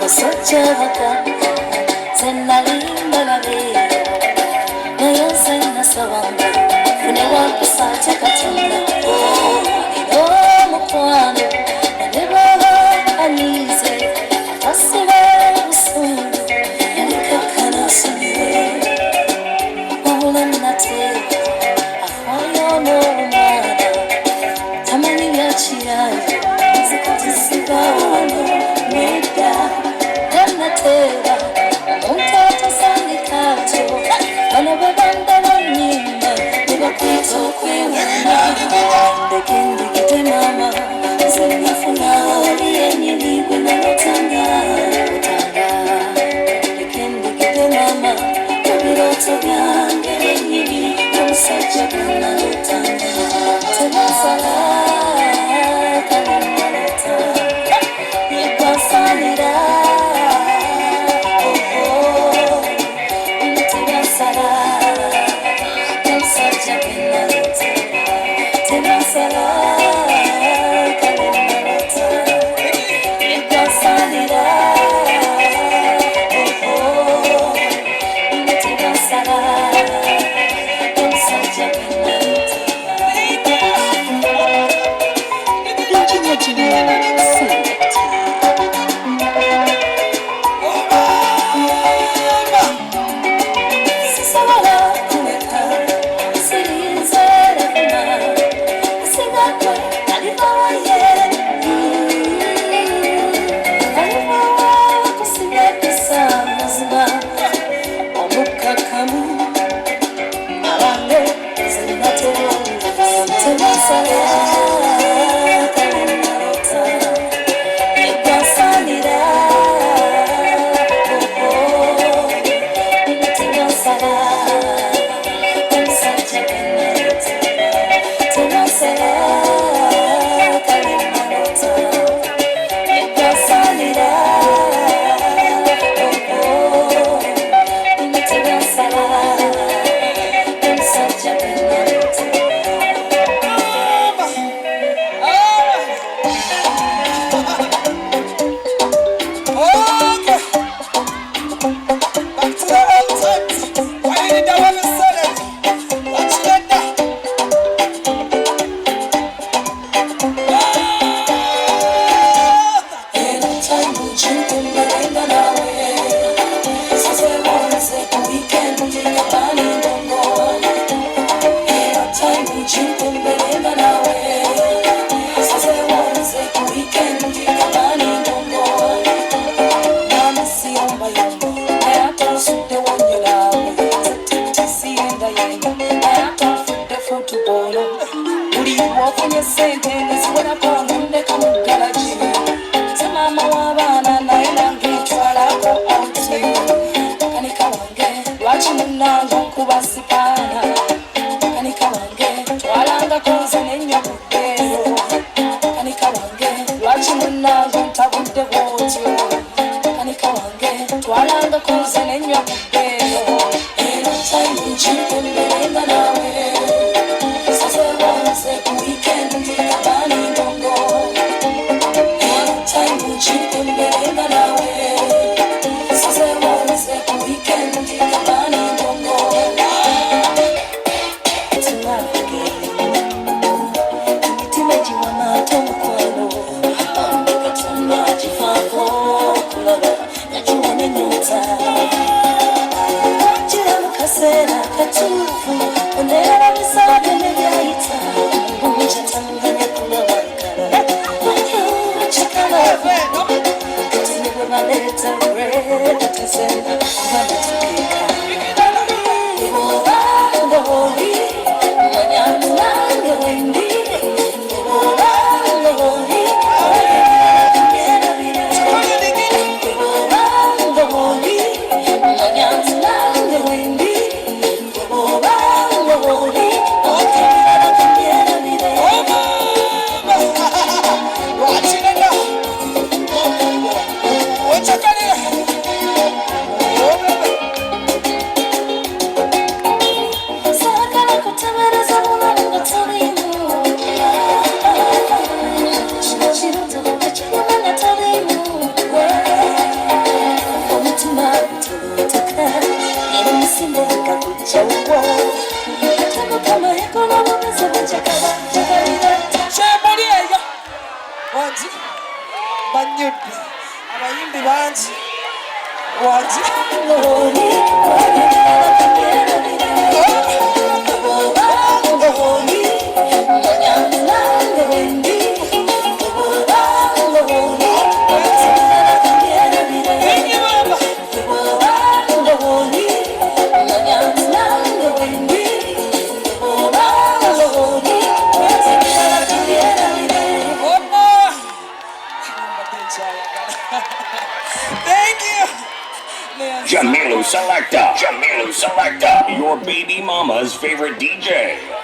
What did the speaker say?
Sochaka, Senalinda la vida, Nayan Sena Savanga, Unewa Pasate Katana, Oh, Mokwano, Never Anise, Asiva Sundu, and Kakana Sundu, Ulanate, Ahoyo no Mada, Tamani Yachia, Zakati Siva, Meda. Tera, untata sanikato, anababanda nanyimba, nibakwito kwewana, ndekindi kite mama, zenifuna, liyenyini wina lotanga, ndekindi kite mama, kabiroto byange lenyini, kamusaja kana lotanga, tebasala, kana lotanga, yebasalira, What's your abayimbi bangi wagi Thank you. Jamilu Selecta, your baby mama's favorite DJ.